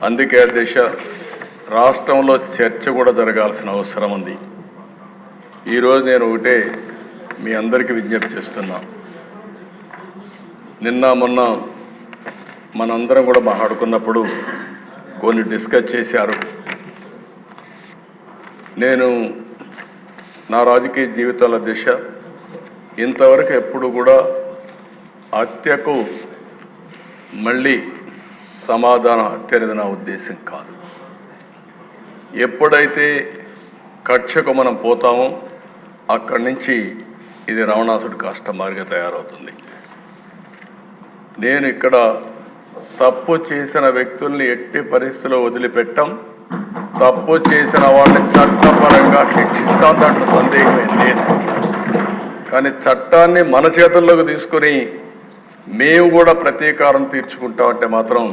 అందుకే దిశ రాష్ట్రంలో చర్చ కూడా జరగాల్సిన అవసరం ఉంది. ఈరోజు నేను ఒకటే మీ అందరికీ విజ్ఞప్తి చేస్తున్నా. నిన్న మొన్న మనందరం కూడా మాట్లాడుకున్నప్పుడు కొన్ని డిస్కస్ చేశారు. నేను నా రాజకీయ జీవితాల దిశ ఇంతవరకు ఎప్పుడు కూడా హత్యకు మళ్ళీ సమాధానం హత్య అనేది నా ఉద్దేశం కాదు. ఎప్పుడైతే కక్షకు మనం పోతామో అక్కడి నుంచి ఇది రావణాసుడి కష్టమారిగా తయారవుతుంది. నేను ఇక్కడ తప్పు చేసిన వ్యక్తుల్ని ఎట్టి పరిస్థితుల్లో వదిలిపెట్టాం. తప్పు చేసిన వాళ్ళని చట్టపరంగా శిక్షిస్తాం, దాంట్లో సందేహమే లేదు. కానీ చట్టాన్ని మన చేతుల్లోకి తీసుకుని మేము కూడా ప్రతీకారం తీర్చుకుంటామంటే మాత్రం